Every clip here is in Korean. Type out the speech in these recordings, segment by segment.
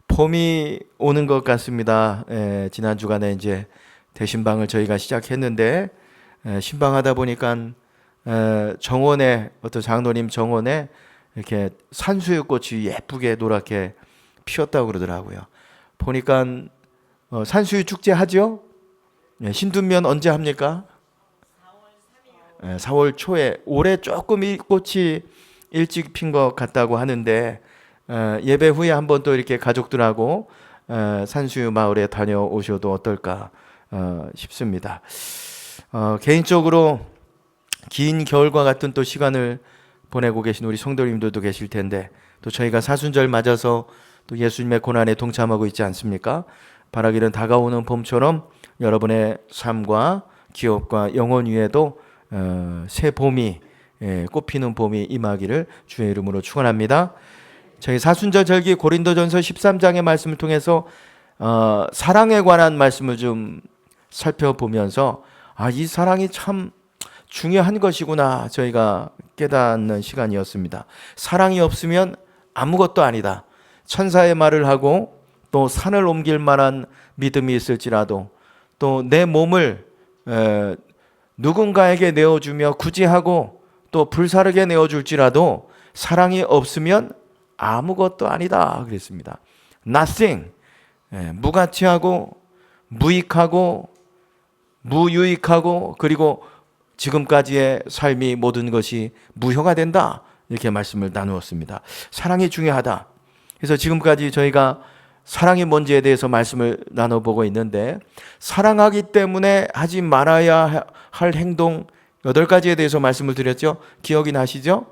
봄이 오는 것 같습니다. 지난 주간에 이제 대신방을 저희가 시작했는데 신방하다 보니까 정원에 어떤 장로님 정원에 이렇게 산수유꽃이 예쁘게 노랗게 피었다고 그러더라고요. 보니까 산수유 축제 하죠? 신둔면 언제 합니까? 4월 초에. 올해 조금 이 꽃이 일찍 핀 것 같다고 하는데 예배 후에 한번 또 이렇게 가족들하고 산수유 마을에 다녀오셔도 어떨까 싶습니다. 개인적으로 긴 겨울과 같은 또 시간을 보내고 계신 우리 성도님들도 계실 텐데, 또 저희가 사순절 맞아서 또 예수님의 고난에 동참하고 있지 않습니까? 바라기는 다가오는 봄처럼 여러분의 삶과 기업과 영혼 위에도 새 봄이 꽃피는 봄이 임하기를 주의 이름으로 축원합니다. 저희 사순절 절기 고린도전서 13장의 말씀을 통해서 사랑에 관한 말씀을 좀 살펴보면서 이 사랑이 참 중요한 것이구나 저희가 깨닫는 시간이었습니다. 사랑이 없으면 아무것도 아니다. 천사의 말을 하고 또 산을 옮길 만한 믿음이 있을지라도 또 내 몸을 누군가에게 내어주며 구제하고 또 불사르게 내어줄지라도 사랑이 없으면 아무것도 아니다 그랬습니다. Nothing. 무가치하고 무익하고 무유익하고 그리고 지금까지의 삶이 모든 것이 무효가 된다, 이렇게 말씀을 나누었습니다. 사랑이 중요하다. 그래서 지금까지 저희가 사랑이 뭔지에 대해서 말씀을 나눠보고 있는데, 사랑하기 때문에 하지 말아야 할 행동 8가지에 대해서 말씀을 드렸죠. 기억이 나시죠?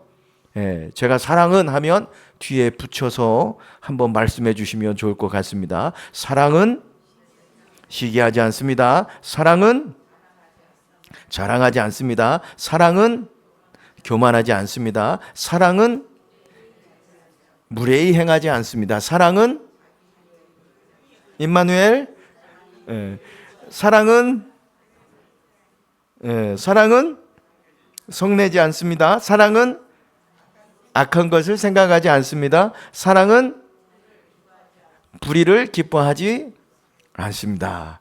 제가 사랑은 하면 뒤에 붙여서 한번 말씀해 주시면 좋을 것 같습니다. 사랑은 시기하지 않습니다. 사랑은 자랑하지 않습니다. 사랑은 교만하지 않습니다. 사랑은 무례히 행하지 않습니다. 사랑은 임마누엘, 사랑은 성내지 않습니다. 사랑은 악한 것을 생각하지 않습니다. 사랑은 불의를 기뻐하지 않습니다.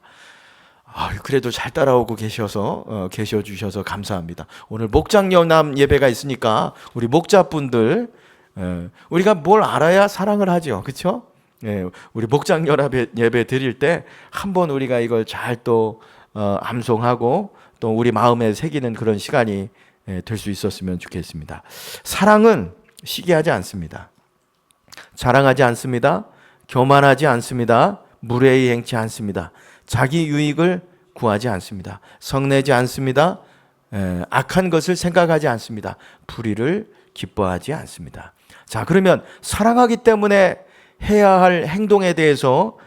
그래도 잘 따라오고 계셔 주셔서 감사합니다. 오늘 목장연합 예배가 있으니까 우리 목자분들, 우리가 뭘 알아야 사랑을 하죠, 그렇죠? 우리 목장연합 예배 드릴 때 한번 우리가 이걸 잘 또 암송하고 또 우리 마음에 새기는 그런 시간이 될 수 있었으면 좋겠습니다. 사랑은 시기하지 않습니다. 자랑하지 않습니다. 교만하지 않습니다. 무례히 행치 않습니다. 자기 유익을 구하지 않습니다. 성내지 않습니다. 악한 것을 생각하지 않습니다. 불의를 기뻐하지 않습니다. 자, 그러면 사랑하기 때문에 해야 할 행동에 대해서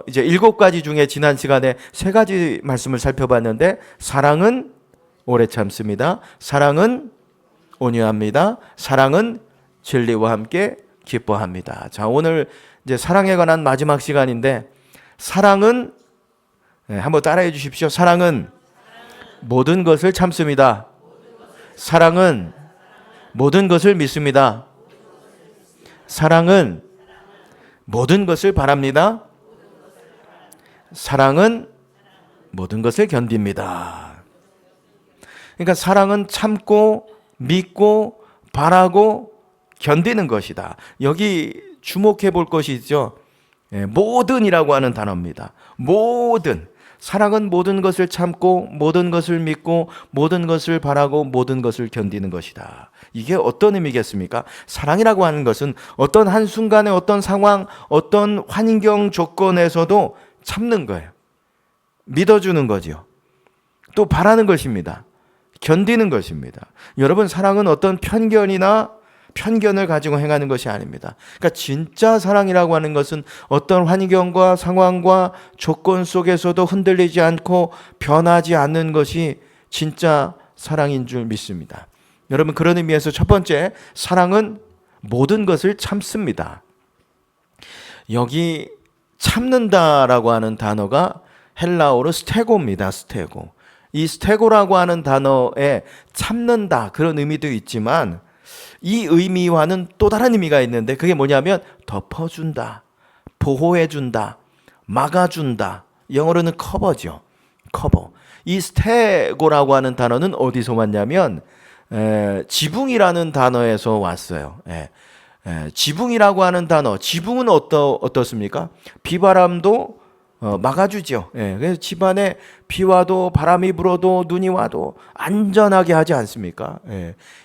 이제 7가지 중에 지난 시간에 3가지 말씀을 살펴봤는데, 사랑은 오래 참습니다. 사랑은 온유합니다. 사랑은 진리와 함께 기뻐합니다. 자, 오늘 이제 사랑에 관한 마지막 시간인데, 사랑은 한번 따라해 주십시오. 사랑은 모든 것을 참습니다. 사랑은 모든 것을 믿습니다. 사랑은 모든 것을 바랍니다. 사랑은 모든 것을 견딥니다. 그러니까 사랑은 참고 믿고 바라고 견디는 것이다. 여기 주목해 볼 것이 있죠. 모든이라고 하는 단어입니다. 모든. 사랑은 모든 것을 참고 모든 것을 믿고 모든 것을 바라고 모든 것을 견디는 것이다. 이게 어떤 의미겠습니까? 사랑이라고 하는 것은 어떤 한순간에 어떤 상황, 어떤 환경 조건에서도 참는 거예요. 믿어주는 거죠. 또 바라는 것입니다. 견디는 것입니다. 여러분, 사랑은 어떤 편견을 가지고 행하는 것이 아닙니다. 그러니까 진짜 사랑이라고 하는 것은 어떤 환경과 상황과 조건 속에서도 흔들리지 않고 변하지 않는 것이 진짜 사랑인 줄 믿습니다. 여러분, 그런 의미에서 첫 번째, 사랑은 모든 것을 참습니다. 여기 참는다라고 하는 단어가 헬라어로 스테고입니다. 스테고. 이 스테고라고 하는 단어에 참는다, 그런 의미도 있지만 이 의미와는 또 다른 의미가 있는데, 그게 뭐냐면 덮어준다, 보호해준다, 막아준다. 영어로는 커버죠. 커버. 이 스테고라고 하는 단어는 어디서 왔냐면 지붕이라는 단어에서 왔어요. 지붕이라고 하는 단어, 지붕은 어떻습니까? 비바람도 막아주죠. 그래서 집안에 비 와도 바람이 불어도 눈이 와도 안전하게 하지 않습니까?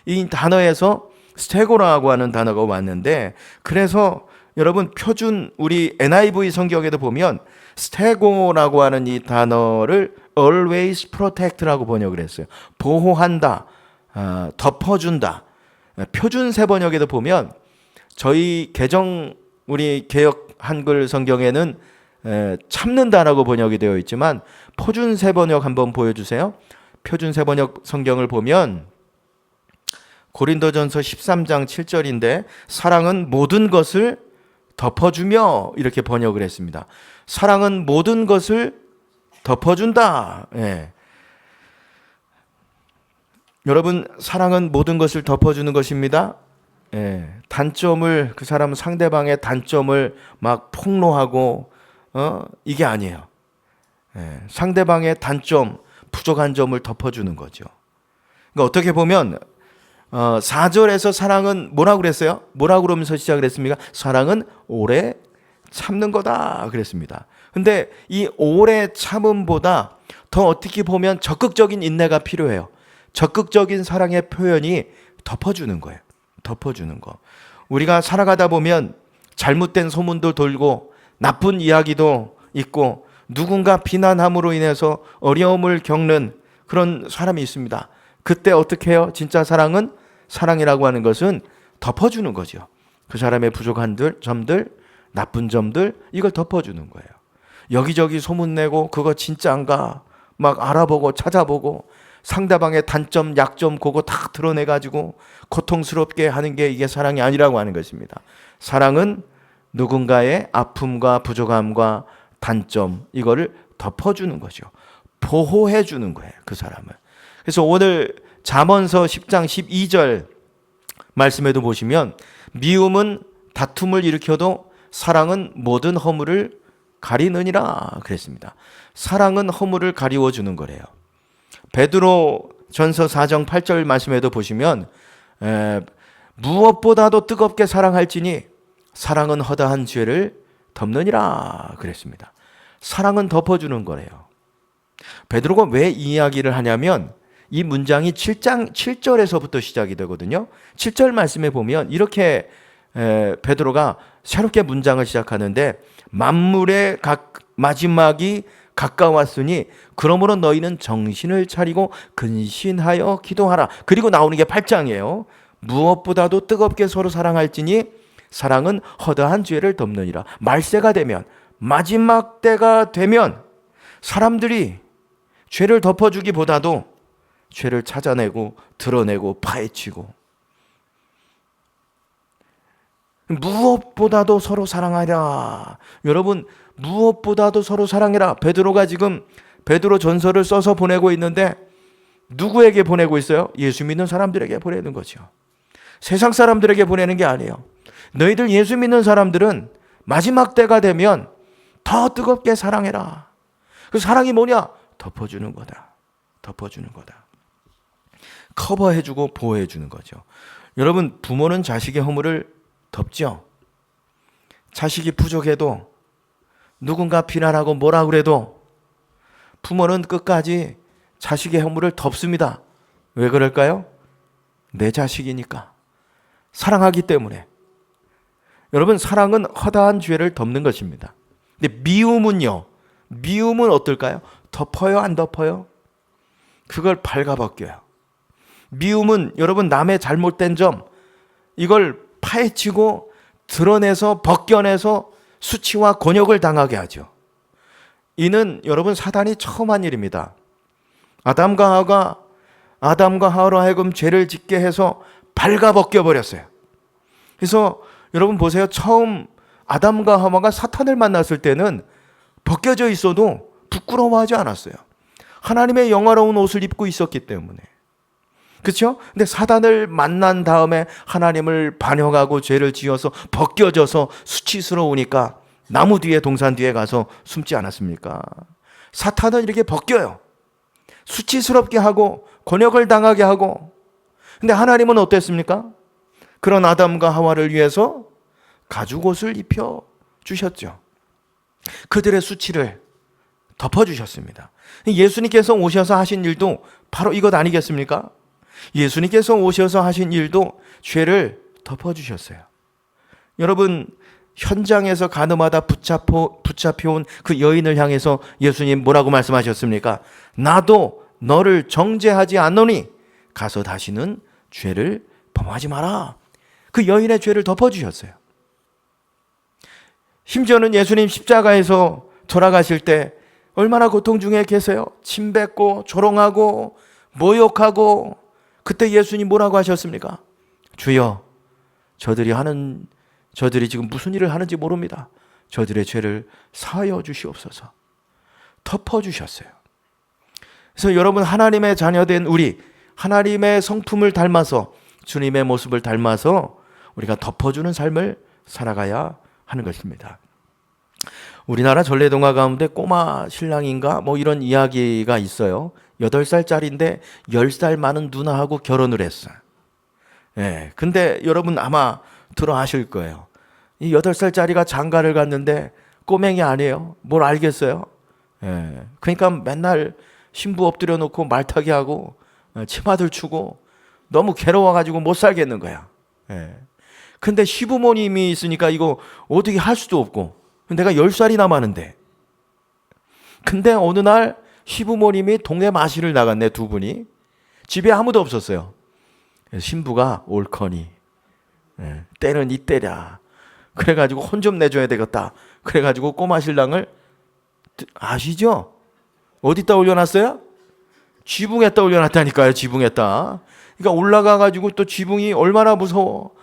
이 단어에서 스테고라고 하는 단어가 왔는데, 그래서 여러분 표준 우리 NIV 성경에도 보면 스테고라고 하는 이 단어를 always protect라고 번역을 했어요. 보호한다, 덮어준다. 표준 세번역에도 보면 저희 개정 우리 개역 한글 성경에는 참는다라고 번역이 되어 있지만 표준 세번역 한번 보여주세요. 표준 세번역 성경을 보면 고린도전서 13장 7절인데 사랑은 모든 것을 덮어주며 이렇게 번역을 했습니다. 사랑은 모든 것을 덮어준다. 여러분, 사랑은 모든 것을 덮어주는 것입니다. 단점을, 그 사람은 상대방의 단점을 막 폭로하고 이게 아니에요. 상대방의 단점, 부족한 점을 덮어주는 거죠. 그러니까 어떻게 보면 4절에서 사랑은 뭐라고 그랬어요? 뭐라고 그러면서 시작을 했습니까? 사랑은 오래 참는 거다 그랬습니다. 근데 이 오래 참음보다 더 어떻게 보면 적극적인 인내가 필요해요. 적극적인 사랑의 표현이 덮어주는 거예요. 덮어주는 거. 우리가 살아가다 보면 잘못된 소문도 돌고 나쁜 이야기도 있고 누군가 비난함으로 인해서 어려움을 겪는 그런 사람이 있습니다. 그때 어떻게 해요? 진짜 사랑은, 사랑이라고 하는 것은 덮어주는 거죠. 그 사람의 부족한 점들, 나쁜 점들, 이걸 덮어주는 거예요. 여기저기 소문내고 그거 진짜인가 막 알아보고 찾아보고 상대방의 단점, 약점 그거 다 드러내가지고 고통스럽게 하는 게 이게 사랑이 아니라고 하는 것입니다. 사랑은 누군가의 아픔과 부족함과 단점, 이거를 덮어주는 거죠. 보호해주는 거예요, 그 사람을. 그래서 오늘 잠언서 10장 12절 말씀에도 보시면 미움은 다툼을 일으켜도 사랑은 모든 허물을 가리느니라 그랬습니다. 사랑은 허물을 가리워주는 거래요. 베드로 전서 4장 8절 말씀에도 보시면 무엇보다도 뜨겁게 사랑할지니 사랑은 허다한 죄를 덮느니라 그랬습니다. 사랑은 덮어주는 거래요. 베드로가 왜 이 이야기를 하냐면 이 문장이 7장 7절에서부터 시작이 되거든요. 7절 말씀에 보면 이렇게 베드로가 새롭게 문장을 시작하는데 만물의 마지막이 가까웠으니 그러므로 너희는 정신을 차리고 근신하여 기도하라. 그리고 나오는 게 8장이에요. 무엇보다도 뜨겁게 서로 사랑할지니 사랑은 허다한 죄를 덮느니라. 말세가 되면, 마지막 때가 되면 사람들이 죄를 덮어주기보다도 죄를 찾아내고 드러내고 파헤치고 무엇보다도 서로 사랑하라. 여러분, 무엇보다도 서로 사랑해라. 베드로가 지금 베드로 전서를 써서 보내고 있는데 누구에게 보내고 있어요? 예수 믿는 사람들에게 보내는 거죠. 세상 사람들에게 보내는 게 아니에요. 너희들 예수 믿는 사람들은 마지막 때가 되면 더 뜨겁게 사랑해라. 그 사랑이 뭐냐? 덮어주는 거다. 덮어주는 거다. 커버해주고 보호해주는 거죠. 여러분, 부모는 자식의 허물을 덮죠. 자식이 부족해도 누군가 비난하고 뭐라 그래도 부모는 끝까지 자식의 허물을 덮습니다. 왜 그럴까요? 내 자식이니까. 사랑하기 때문에. 여러분, 사랑은 허다한 죄를 덮는 것입니다. 근데 미움은요? 미움은 어떨까요? 덮어요, 안 덮어요? 그걸 발가벗겨요. 미움은 여러분 남의 잘못된 점 이걸 파헤치고 드러내서 벗겨내서 수치와 곤욕을 당하게 하죠. 이는 여러분 사단이 처음 한 일입니다. 아담과 하와로 하여금 죄를 짓게 해서 발가벗겨 버렸어요. 그래서 여러분 보세요. 처음 아담과 하와가 사탄을 만났을 때는 벗겨져 있어도 부끄러워하지 않았어요. 하나님의 영화로운 옷을 입고 있었기 때문에. 그렇죠? 근데 사단을 만난 다음에 하나님을 반역하고 죄를 지어서 벗겨져서 수치스러우니까 나무 뒤에 동산 뒤에 가서 숨지 않았습니까? 사탄은 이렇게 벗겨요. 수치스럽게 하고 곤욕을 당하게 하고. 근데 하나님은 어땠습니까? 그런 아담과 하와를 위해서 가죽옷을 입혀 주셨죠. 그들의 수치를 덮어주셨습니다. 예수님께서 오셔서 하신 일도 바로 이것 아니겠습니까? 예수님께서 오셔서 하신 일도 죄를 덮어주셨어요. 여러분, 현장에서 가늠하다 붙잡혀온 그 여인을 향해서 예수님 뭐라고 말씀하셨습니까? 나도 너를 정죄하지 않노니 가서 다시는 죄를 범하지 마라. 그 여인의 죄를 덮어주셨어요. 심지어는 예수님 십자가에서 돌아가실 때 얼마나 고통 중에 계세요. 침 뱉고 조롱하고 모욕하고. 그때 예수님 뭐라고 하셨습니까? 주여, 저들이 지금 무슨 일을 하는지 모릅니다. 저들의 죄를 사하여 주시옵소서. 덮어주셨어요. 그래서 여러분, 하나님의 자녀된 우리, 하나님의 성품을 닮아서, 주님의 모습을 닮아서 우리가 덮어주는 삶을 살아가야 하는 것입니다. 우리나라 전래동화 가운데 꼬마 신랑인가 뭐 이런 이야기가 있어요. 8살짜리인데 10살 많은 누나하고 결혼을 했어요. 예, 근데 여러분 아마 들어 아실 거예요. 이 8살짜리가 장가를 갔는데 꼬맹이 아니에요. 뭘 알겠어요? 예, 그러니까 맨날 신부 엎드려 놓고 말타기 하고 치마들 추고 너무 괴로워가지고 못 살겠는 거야. 예. 근데 시부모님이 있으니까 이거 어떻게 할 수도 없고, 내가 10살이 남았는데. 근데 어느 날 시부모님이 동네 마실을 나갔네, 두 분이. 집에 아무도 없었어요. 신부가 옳거니 때는 이때랴. 그래가지고 혼 좀 내줘야 되겠다. 그래가지고 꼬마 신랑을, 아시죠? 어디다 올려놨어요? 지붕에다 올려놨다니까요. 지붕에다. 그러니까 올라가가지고 또 지붕이 얼마나 무서워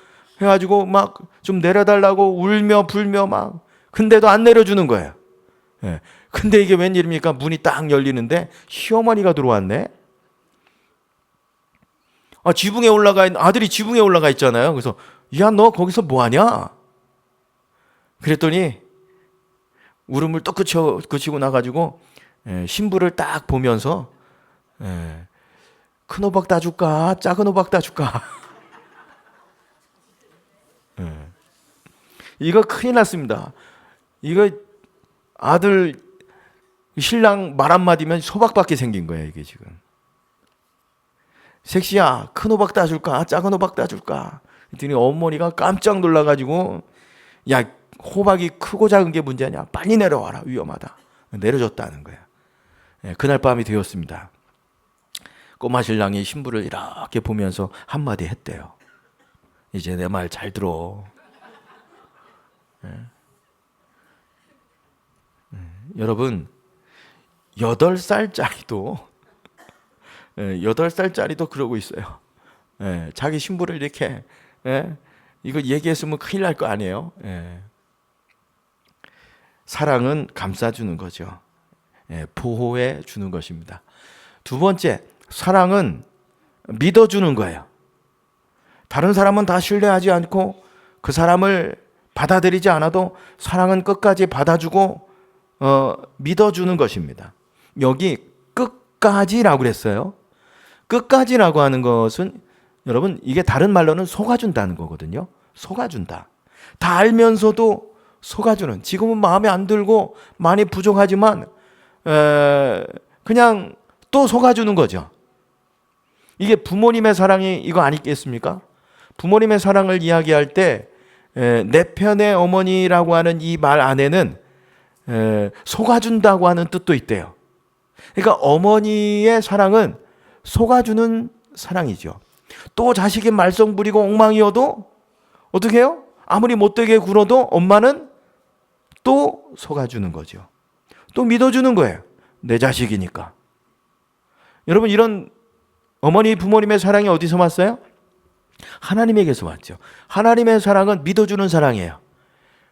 해가지고 막 좀 내려달라고 울며 불며 막. 근데도 안 내려주는 거예요. 예. 근데 이게 웬일입니까? 문이 딱 열리는데 시어머니가 들어왔네. 아들이 지붕에 올라가 있잖아요. 그래서 야, 너 거기서 뭐 하냐? 그랬더니 울음을 또 그치고 나가지고 신부를 딱 보면서 큰 호박 따줄까? 작은 호박 따줄까? 이거 큰일 났습니다. 이거 아들 신랑 말 한마디면 소박받게 생긴 거예요. 이게 지금. 색시야, 큰 호박 따줄까? 작은 호박 따줄까? 그랬더니 어머니가 깜짝 놀라가지고, 야, 호박이 크고 작은 게 문제냐? 빨리 내려와라. 위험하다. 내려줬다는 거야. 그날 밤이 되었습니다. 꼬마 신랑이 신부를 이렇게 보면서 한마디 했대요. 이제 내 말 잘 들어. 여러분, 8살짜리도 그러고 있어요. 자기 신부를 이렇게 이거 얘기했으면 큰일 날 거 아니에요. 사랑은 감싸주는 거죠. 보호해 주는 것입니다. 두 번째, 사랑은 믿어주는 거예요. 다른 사람은 다 신뢰하지 않고 그 사람을 받아들이지 않아도 사랑은 끝까지 받아주고 믿어주는 것입니다. 여기 끝까지라고 그랬어요. 끝까지라고 하는 것은 여러분, 이게 다른 말로는 속아준다는 거거든요. 속아준다. 다 알면서도 속아주는, 지금은 마음에 안 들고 많이 부족하지만 그냥 또 속아주는 거죠. 이게 부모님의 사랑이 이거 아니겠습니까? 부모님의 사랑을 이야기할 때 내 편의 어머니라고 하는 이 말 안에는 속아준다고 하는 뜻도 있대요. 그러니까 어머니의 사랑은 속아주는 사랑이죠. 또 자식이 말썽 부리고 엉망이어도 어떻게 해요? 아무리 못되게 굴어도 엄마는 또 속아주는 거죠. 또 믿어주는 거예요. 내 자식이니까. 여러분, 이런 어머니 부모님의 사랑이 어디서 왔어요? 하나님에게서 왔죠. 하나님의 사랑은 믿어주는 사랑이에요.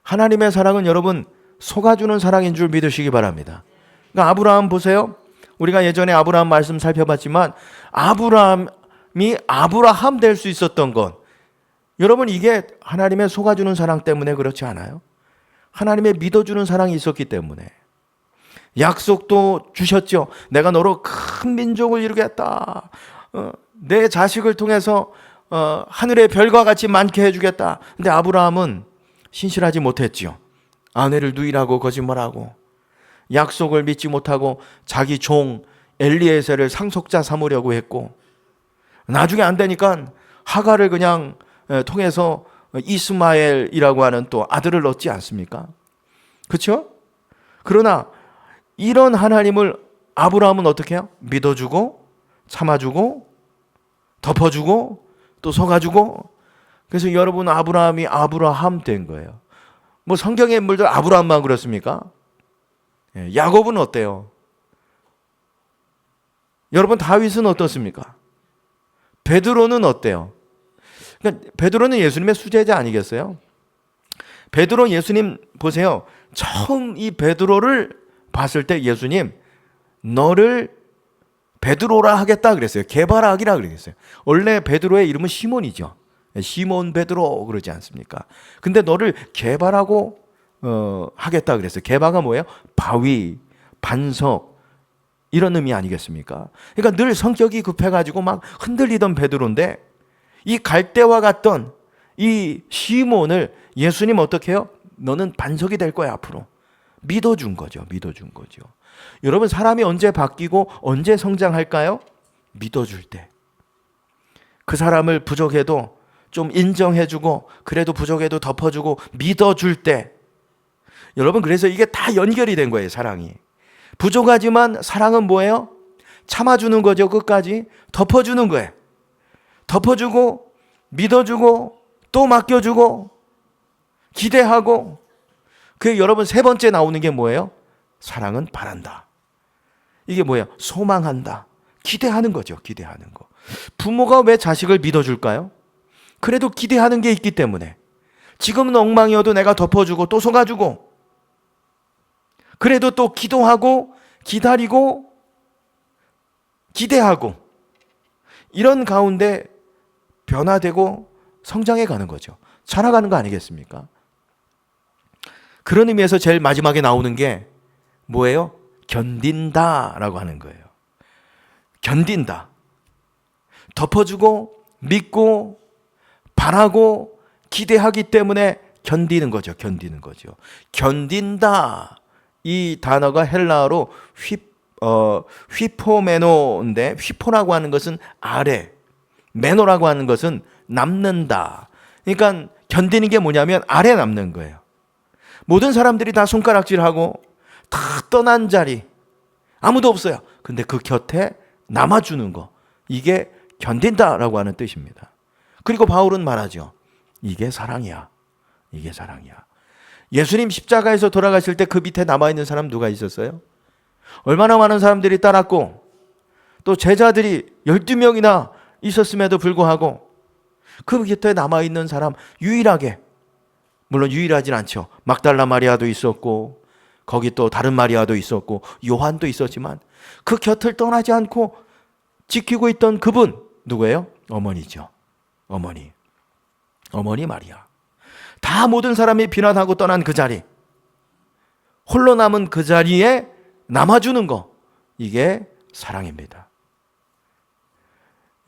하나님의 사랑은 여러분 속아주는 사랑인 줄 믿으시기 바랍니다. 그러니까 아브라함 보세요. 우리가 예전에 아브라함 말씀 살펴봤지만 아브라함이 아브라함 될 수 있었던 건, 여러분 이게 하나님의 속아주는 사랑 때문에 그렇지 않아요? 하나님의 믿어주는 사랑이 있었기 때문에. 약속도 주셨죠. 내가 너로 큰 민족을 이루겠다. 내 자식을 통해서 하늘의 별과 같이 많게 해주겠다. 근데 아브라함은 신실하지 못했죠. 아내를 누이라고 거짓말하고 약속을 믿지 못하고 자기 종 엘리에셀을 상속자 삼으려고 했고, 나중에 안 되니까 하갈을 그냥 통해서 이스마엘이라고 하는 또 아들을 얻지 않습니까? 그렇죠? 그러나 이런 하나님을 아브라함은 어떻게 해요? 믿어주고 참아주고 덮어주고 또 속아주고. 그래서 여러분, 아브라함이 아브라함 된 거예요. 뭐 성경의 인물들 아브라함만 그렇습니까? 야곱은 어때요? 여러분, 다윗은 어떻습니까? 베드로는 어때요? 그러니까 베드로는 예수님의 수제자 아니겠어요? 베드로 예수님 보세요. 처음 이 베드로를 봤을 때 예수님, 너를 베드로라 하겠다 그랬어요. 게바락이라 그랬어요. 원래 베드로의 이름은 시몬이죠. 시몬 베드로 그러지 않습니까? 근데 너를 게바라고 하겠다 그랬어요. 게바가 뭐예요? 바위, 반석, 이런 의미 아니겠습니까? 그러니까 늘 성격이 급해가지고 막 흔들리던 베드로인데, 이 갈대와 같던 이 시몬을 예수님 어떻게 해요? 너는 반석이 될 거야 앞으로. 믿어준 거죠. 믿어준 거죠. 여러분, 사람이 언제 바뀌고 언제 성장할까요? 믿어줄 때. 그 사람을 부족해도 좀 인정해주고, 그래도 부족해도 덮어주고 믿어줄 때. 여러분, 그래서 이게 다 연결이 된 거예요. 사랑이. 부족하지만 사랑은 뭐예요? 참아주는 거죠. 끝까지 덮어주는 거예요. 덮어주고 믿어주고 또 맡겨주고 기대하고. 그 여러분, 세 번째 나오는 게 뭐예요? 사랑은 바란다. 이게 뭐예요? 소망한다. 기대하는 거죠. 기대하는 거. 부모가 왜 자식을 믿어줄까요? 그래도 기대하는 게 있기 때문에. 지금은 엉망이어도 내가 덮어주고 또 속아주고, 그래도 또 기도하고 기다리고 기대하고, 이런 가운데 변화되고 성장해 가는 거죠. 자라가는 거 아니겠습니까? 그런 의미에서 제일 마지막에 나오는 게 뭐예요? 견딘다라고 하는 거예요. 견딘다. 덮어주고 믿고 바라고 기대하기 때문에 견디는 거죠. 견디는 거죠. 견딘다. 이 단어가 헬라어로 휘포메노인데, 휘포라고 하는 것은 아래, 메노라고 하는 것은 남는다. 그러니까 견디는 게 뭐냐면 아래 남는 거예요. 모든 사람들이 다 손가락질하고 다 떠난 자리, 아무도 없어요. 근데 그 곁에 남아주는 거, 이게 견딘다라고 하는 뜻입니다. 그리고 바울은 말하죠. 이게 사랑이야. 이게 사랑이야. 예수님 십자가에서 돌아가실 때 그 밑에 남아있는 사람 누가 있었어요? 얼마나 많은 사람들이 따랐고, 또 제자들이 12명이나 있었음에도 불구하고 그 곁에 남아있는 사람 유일하게, 물론 유일하진 않죠. 막달라 마리아도 있었고, 거기 또 다른 마리아도 있었고, 요한도 있었지만 그 곁을 떠나지 않고 지키고 있던 그분 누구예요? 어머니죠. 어머니 마리아. 다 모든 사람이 비난하고 떠난 그 자리, 홀로 남은 그 자리에 남아주는 거, 이게 사랑입니다.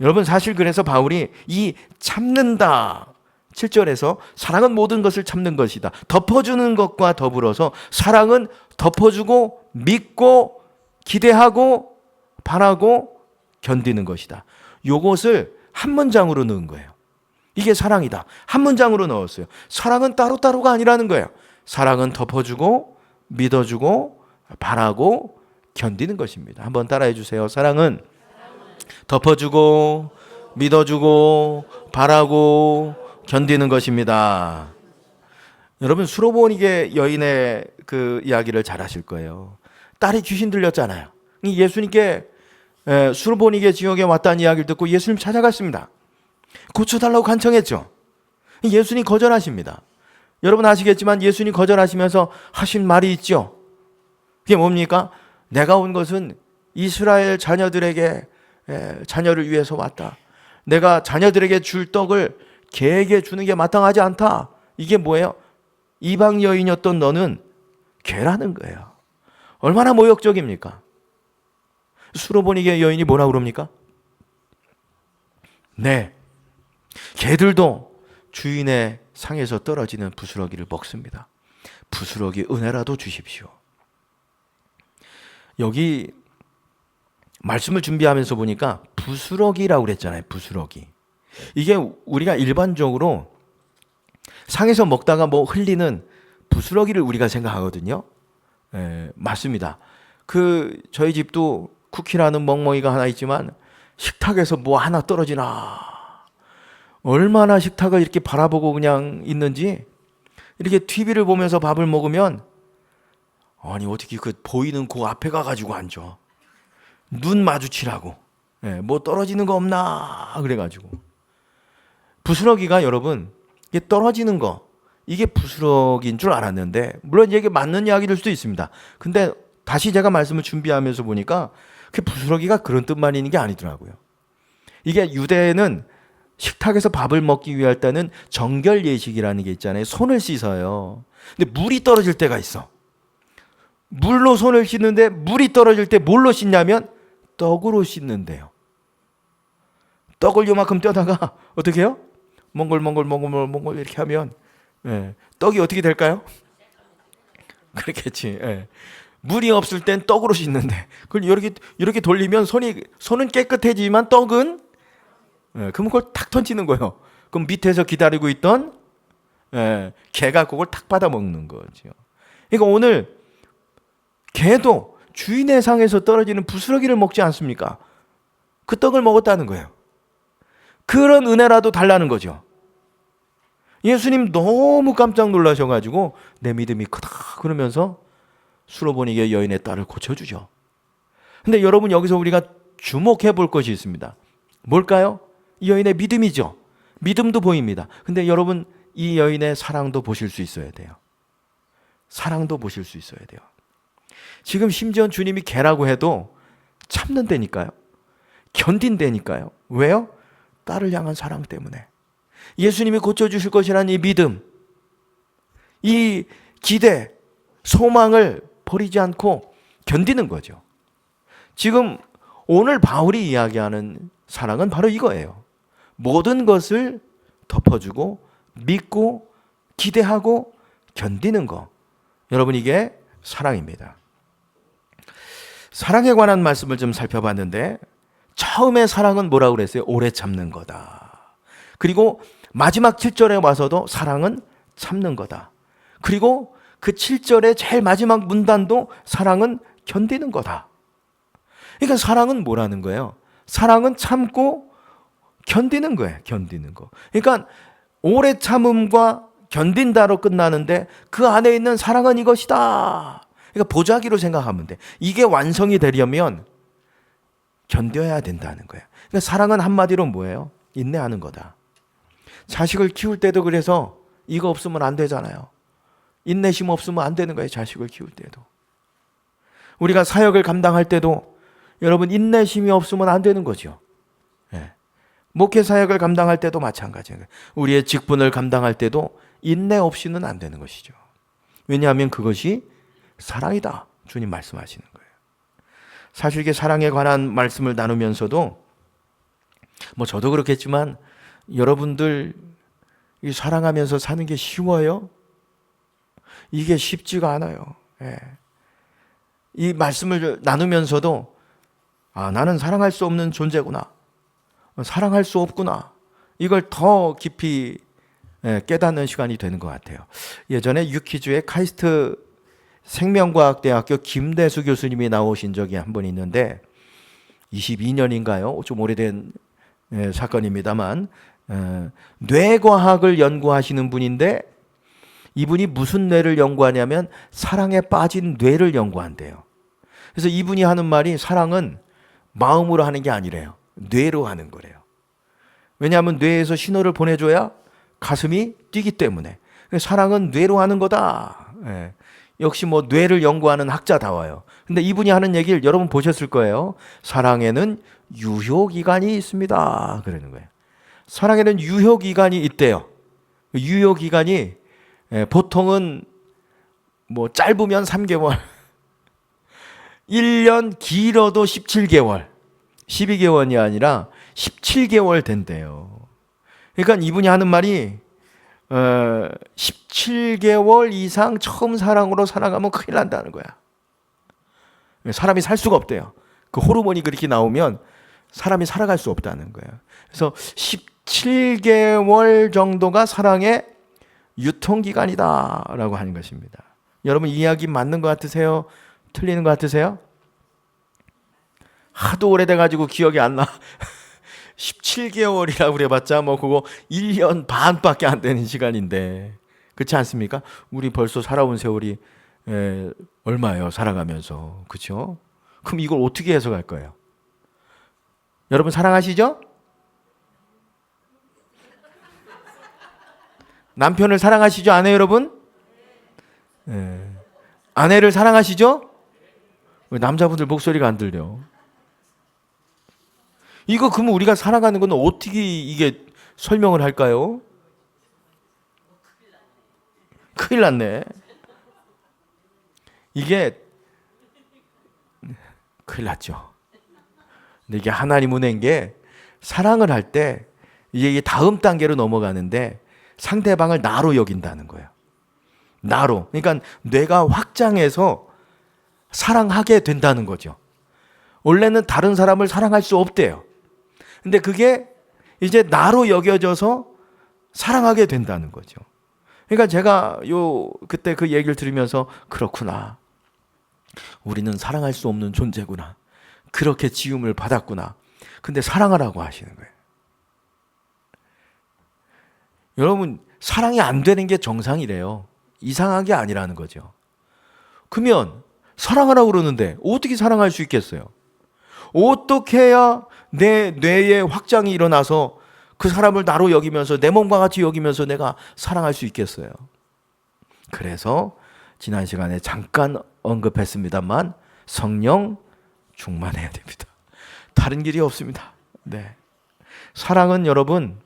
여러분, 사실 그래서 바울이 이 참는다 7절에서 사랑은 모든 것을 참는 것이다, 덮어주는 것과 더불어서 사랑은 덮어주고 믿고 기대하고 바라고 견디는 것이다. 요것을 한 문장으로 넣은 거예요. 이게 사랑이다. 한 문장으로 넣었어요. 사랑은 따로따로가 아니라는 거예요. 사랑은 덮어주고 믿어주고 바라고 견디는 것입니다. 한번 따라해 주세요. 사랑은 덮어주고 믿어주고 바라고 견디는 것입니다. 여러분, 수로보니게 여인의 그 이야기를 잘 아실 거예요. 딸이 귀신 들렸잖아요. 예수님께 수로보니게 지역에 왔다는 이야기를 듣고 예수님 찾아갔습니다. 고쳐달라고 간청했죠. 예수님 거절하십니다. 여러분 아시겠지만 예수님 거절하시면서 하신 말이 있죠. 그게 뭡니까? 내가 온 것은 이스라엘 자녀들에게 자녀를 위해서 왔다. 내가 자녀들에게 줄 떡을 개에게 주는 게 마땅하지 않다. 이게 뭐예요? 이방 여인이었던 너는 개라는 거예요. 얼마나 모욕적입니까? 수로보니게 여인이 뭐라 그럽니까? 네, 개들도 주인의 상에서 떨어지는 부스러기를 먹습니다. 부스러기 은혜라도 주십시오. 여기 말씀을 준비하면서 보니까 부스러기라고 그랬잖아요. 부스러기. 이게 우리가 일반적으로 상에서 먹다가 뭐 흘리는 부스러기를 우리가 생각하거든요. 맞습니다. 저희 집도 쿠키라는 멍멍이가 하나 있지만 식탁에서 뭐 하나 떨어지나. 얼마나 식탁을 이렇게 바라보고 그냥 있는지 이렇게 TV를 보면서 밥을 먹으면 아니 어떻게 보이는 그 앞에 가가지고 앉아. 눈 마주치라고. 뭐 떨어지는 거 없나 그래가지고. 부스러기가 여러분 이게 떨어지는 거 이게 부스러기인 줄 알았는데 물론 이게 맞는 이야기일 수도 있습니다. 근데 다시 제가 말씀을 준비하면서 보니까 그 부스러기가 그런 뜻만 있는 게 아니더라고요. 이게 유대는 식탁에서 밥을 먹기 위할 때는 정결 예식이라는 게 있잖아요. 손을 씻어요. 근데 물이 떨어질 때가 있어. 물로 손을 씻는데 물이 떨어질 때 뭘로 씻냐면 떡으로 씻는데요. 떡을 요만큼 떼다가 어떻게 해요? 몽골 이렇게 하면 떡이 어떻게 될까요? 그렇겠지. 물이 없을 땐 떡으로 씻는데 그걸 이렇게 돌리면 손은 깨끗해지만 떡은 그럼 그걸 탁 던지는 거예요. 그럼 밑에서 기다리고 있던 개가 그걸 탁 받아 먹는 거죠. 그러니까 오늘 개도 주인의 상에서 떨어지는 부스러기를 먹지 않습니까? 그 떡을 먹었다는 거예요. 그런 은혜라도 달라는 거죠. 예수님 너무 깜짝 놀라셔가지고 내 믿음이 크다 그러면서 수로보니게 여인의 딸을 고쳐주죠. 근데 여러분 여기서 우리가 주목해 볼 것이 있습니다. 뭘까요? 이 여인의 믿음이죠. 믿음도 보입니다. 근데 여러분 이 여인의 사랑도 보실 수 있어야 돼요. 사랑도 보실 수 있어야 돼요. 지금 심지어 주님이 개라고 해도 참는다니까요. 견딘다니까요. 왜요? 딸을 향한 사랑 때문에. 예수님이 고쳐주실 것이라는 이 믿음, 이 기대, 소망을 버리지 않고 견디는 거죠. 지금 오늘 바울이 이야기하는 사랑은 바로 이거예요. 모든 것을 덮어주고 믿고 기대하고 견디는 거. 여러분 이게 사랑입니다. 사랑에 관한 말씀을 좀 살펴봤는데 처음에 사랑은 뭐라고 그랬어요? 오래 참는 거다. 그리고 마지막 7절에 와서도 사랑은 참는 거다. 그리고 그 7절의 제일 마지막 문단도 사랑은 견디는 거다. 그러니까 사랑은 뭐라는 거예요? 사랑은 참고 견디는 거예요. 견디는 거. 그러니까 오래 참음과 견딘다로 끝나는데 그 안에 있는 사랑은 이것이다. 그러니까 보자기로 생각하면 돼. 이게 완성이 되려면 견뎌야 된다는 거예요. 그러니까 사랑은 한마디로 뭐예요? 인내하는 거다. 자식을 키울 때도 그래서 이거 없으면 안 되잖아요. 인내심 없으면 안 되는 거예요. 자식을 키울 때도. 우리가 사역을 감당할 때도 여러분 인내심이 없으면 안 되는 거죠. 목회 사역을 감당할 때도 마찬가지예요. 우리의 직분을 감당할 때도 인내 없이는 안 되는 것이죠. 왜냐하면 그것이 사랑이다. 주님 말씀하시는 거예요. 사실 이게 사랑에 관한 말씀을 나누면서도 뭐 저도 그렇겠지만 여러분들 이 사랑하면서 사는 게 쉬워요? 이게 쉽지가 않아요. 이 말씀을 나누면서도 나는 사랑할 수 없는 존재구나. 사랑할 수 없구나. 이걸 더 깊이 깨닫는 시간이 되는 것 같아요. 예전에 유퀴즈에 카이스트 생명과학대학교 김대수 교수님이 나오신 적이 한 번 있는데 22년인가요? 좀 오래된 사건입니다만 뇌과학을 연구하시는 분인데 이분이 무슨 뇌를 연구하냐면 사랑에 빠진 뇌를 연구한대요. 그래서 이분이 하는 말이 사랑은 마음으로 하는 게 아니래요. 뇌로 하는 거래요. 왜냐하면 뇌에서 신호를 보내줘야 가슴이 뛰기 때문에. 사랑은 뇌로 하는 거다. 역시 뭐 뇌를 연구하는 학자다워요. 근데 이분이 하는 얘기를 여러분 보셨을 거예요. 사랑에는 유효기간이 있습니다. 그러는 거예요. 사랑에는 유효기간이 있대요. 유효기간이 보통은 뭐 짧으면 3개월, 1년 길어도 17개월, 12개월이 아니라 17개월 된대요. 그러니까 이분이 하는 말이 17개월 이상 처음 사랑으로 살아가면 큰일 난다는 거야. 사람이 살 수가 없대요. 그 호르몬이 그렇게 나오면 사람이 살아갈 수 없다는 거예요. 그래서 17개월 정도가 사랑의 유통기간이다라고 하는 것입니다. 여러분 이 이야기 맞는 것 같으세요? 틀리는 것 같으세요? 하도 오래돼가지고 기억이 안 나. 17개월이라고 그래봤자 뭐 그거 1년 반밖에 안 되는 시간인데 그렇지 않습니까? 우리 벌써 살아온 세월이 얼마예요? 살아가면서. 그렇죠? 그럼 이걸 어떻게 해석할 거예요? 여러분 사랑하시죠? 남편을 사랑하시죠? 아내 여러분? 아내를 사랑하시죠? 왜 남자분들 목소리가 안 들려? 이거 그러면 우리가 살아가는 건 어떻게 이게 설명을 할까요? 큰일 났네. 이게 큰일 났죠. 근데 이게 하나님 은혜인 게 사랑을 할 때 이게 다음 단계로 넘어가는데 상대방을 나로 여긴다는 거예요. 나로. 그러니까 뇌가 확장해서 사랑하게 된다는 거죠. 원래는 다른 사람을 사랑할 수 없대요. 근데 그게 이제 나로 여겨져서 사랑하게 된다는 거죠. 그러니까 제가 그때 그 얘기를 들으면서 그렇구나. 우리는 사랑할 수 없는 존재구나. 그렇게 지음을 받았구나. 근데 사랑하라고 하시는 거예요. 여러분, 사랑이 안 되는 게 정상이래요. 이상한 게 아니라는 거죠. 그러면 사랑하라고 그러는데 어떻게 사랑할 수 있겠어요? 어떻게 해야 내 뇌에 확장이 일어나서 그 사람을 나로 여기면서 내 몸과 같이 여기면서 내가 사랑할 수 있겠어요? 그래서 지난 시간에 잠깐 언급했습니다만 성령 충만해야 됩니다. 다른 길이 없습니다. 네. 사랑은 여러분,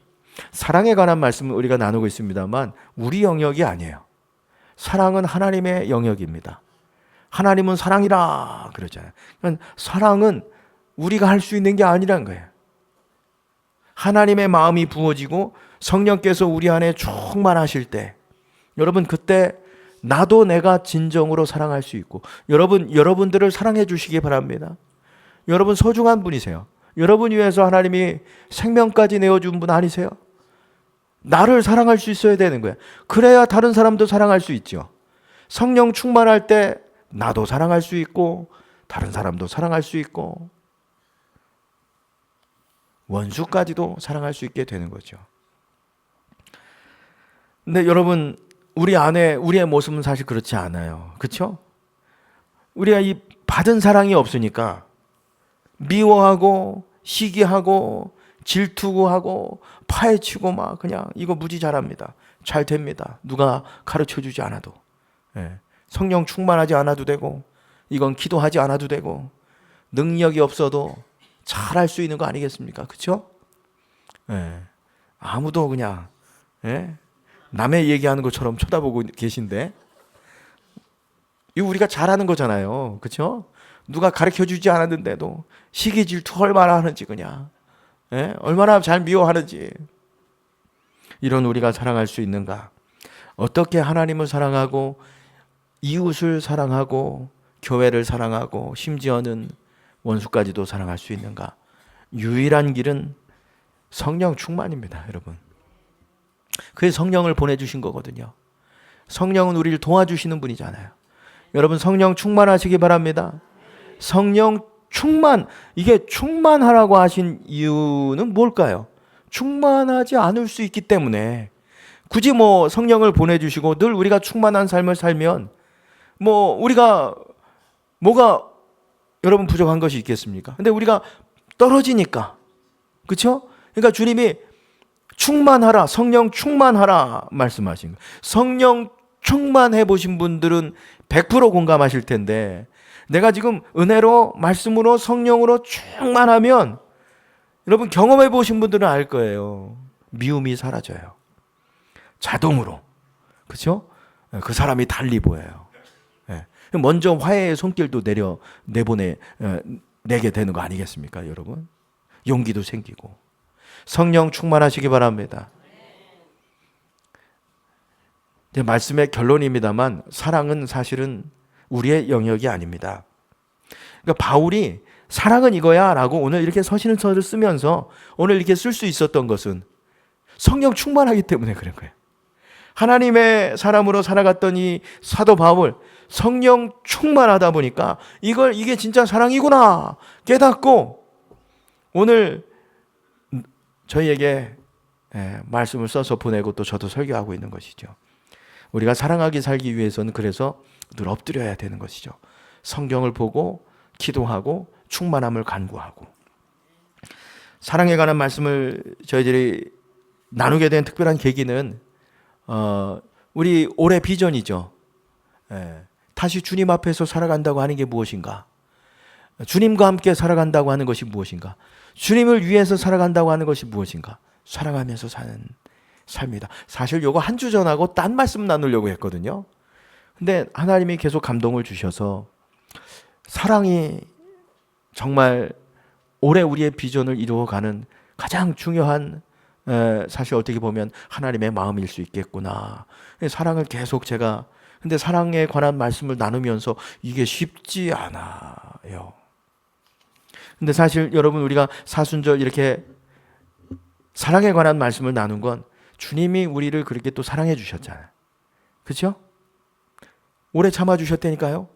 사랑에 관한 말씀을 우리가 나누고 있습니다만 우리 영역이 아니에요. 사랑은 하나님의 영역입니다. 하나님은 사랑이라 그러잖아요. 그러니까 사랑은 우리가 할 수 있는 게 아니란 거예요. 하나님의 마음이 부어지고 성령께서 우리 안에 충만하실 때 여러분 그때 나도 내가 진정으로 사랑할 수 있고 여러분들을 사랑해 주시기 바랍니다. 여러분 소중한 분이세요. 여러분 위해서 하나님이 생명까지 내어준 분 아니세요? 나를 사랑할 수 있어야 되는 거예요. 그래야 다른 사람도 사랑할 수 있죠. 성령 충만할 때 나도 사랑할 수 있고 다른 사람도 사랑할 수 있고 원수까지도 사랑할 수 있게 되는 거죠. 근데 여러분 우리 안에 우리의 모습은 사실 그렇지 않아요. 그렇죠? 우리가 이 받은 사랑이 없으니까 미워하고 시기하고 질투하고 파헤치고 막 그냥 이거 무지 잘합니다. 잘 됩니다. 누가 가르쳐주지 않아도. 성령 충만하지 않아도 되고 이건 기도하지 않아도 되고 능력이 없어도 잘할 수 있는 거 아니겠습니까? 그렇죠? 아무도 그냥 남의 얘기하는 것처럼 쳐다보고 계신데 이거 우리가 잘하는 거잖아요. 그렇죠? 누가 가르쳐주지 않았는데도 시기 질투 얼마나 하는지 그냥 얼마나 잘 미워하는지 이런 우리가 사랑할 수 있는가? 어떻게 하나님을 사랑하고 이웃을 사랑하고 교회를 사랑하고 심지어는 원수까지도 사랑할 수 있는가? 유일한 길은 성령 충만입니다, 여러분. 그래서 성령을 보내주신 거거든요. 성령은 우리를 도와주시는 분이잖아요. 여러분 성령 충만하시기 바랍니다. 성령 충만, 이게 충만하라고 하신 이유는 뭘까요? 충만하지 않을 수 있기 때문에 굳이 뭐 성령을 보내주시고 늘 우리가 충만한 삶을 살면 뭐 우리가 뭐가 여러분 부족한 것이 있겠습니까? 근데 우리가 떨어지니까 그렇죠? 그러니까 주님이 충만하라, 성령 충만하라 말씀하신 거예요. 성령 충만해 보신 분들은 100% 공감하실 텐데 내가 지금 은혜로 말씀으로 성령으로 충만하면 여러분 경험해 보신 분들은 알 거예요. 미움이 사라져요. 자동으로. 그렇죠? 그 사람이 달리 보여요. 예. 먼저 화해의 손길도 내게 되는 거 아니겠습니까, 여러분? 용기도 생기고. 성령 충만하시기 바랍니다. 제 말씀의 결론입니다만 사랑은 사실은 우리의 영역이 아닙니다. 그러니까 바울이 사랑은 이거야 라고 오늘 이렇게 서신서를 쓰면서 오늘 이렇게 쓸 수 있었던 것은 성령 충만하기 때문에 그런 거예요. 하나님의 사람으로 살아갔던 이 사도 바울, 성령 충만하다 보니까 이게 진짜 사랑이구나 깨닫고 오늘 저희에게 말씀을 써서 보내고 또 저도 설교하고 있는 것이죠. 우리가 사랑하기 살기 위해서는 그래서 늘 엎드려야 되는 것이죠. 성경을 보고 기도하고 충만함을 간구하고. 사랑에 관한 말씀을 저희들이 나누게 된 특별한 계기는 우리 올해 비전이죠. 다시 주님 앞에서 살아간다고 하는 게 무엇인가? 주님과 함께 살아간다고 하는 것이 무엇인가? 주님을 위해서 살아간다고 하는 것이 무엇인가? 사랑하면서 사는 삶이다. 사실 요거 한 주 전하고 딴 말씀 나누려고 했거든요. 근데 하나님이 계속 감동을 주셔서 사랑이 정말 올해 우리의 비전을 이루어가는 가장 중요한 사실 어떻게 보면 하나님의 마음일 수 있겠구나. 사랑을 계속 근데 사랑에 관한 말씀을 나누면서 이게 쉽지 않아요. 근데 사실 여러분 우리가 사순절 이렇게 사랑에 관한 말씀을 나눈 건 주님이 우리를 그렇게 또 사랑해 주셨잖아요. 그렇죠? 오래 참아 주셨다니까요.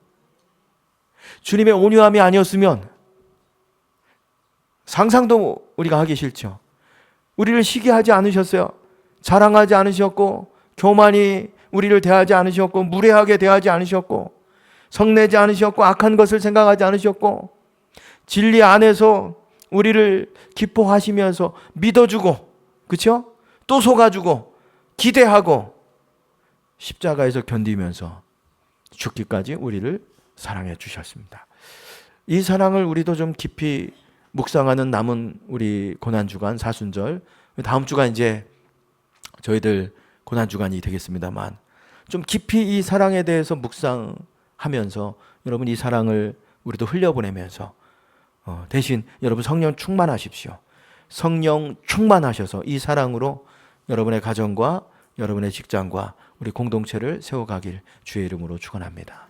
주님의 온유함이 아니었으면 상상도 우리가 하기 싫죠. 우리를 시기하지 않으셨어요. 자랑하지 않으셨고 교만히 우리를 대하지 않으셨고 무례하게 대하지 않으셨고 성내지 않으셨고 악한 것을 생각하지 않으셨고 진리 안에서 우리를 기뻐하시면서 믿어주고 그렇죠? 또 속아주고 기대하고 십자가에서 견디면서 죽기까지 우리를 사랑해 주셨습니다. 이 사랑을 우리도 좀 깊이 묵상하는 남은 우리 고난주간 사순절, 다음 주가 이제 저희들 고난주간이 되겠습니다만 좀 깊이 이 사랑에 대해서 묵상하면서 여러분 이 사랑을 우리도 흘려보내면서 대신 여러분 성령 충만하십시오. 성령 충만하셔서 이 사랑으로 여러분의 가정과 여러분의 직장과 우리 공동체를 세워가길 주의 이름으로 축원합니다.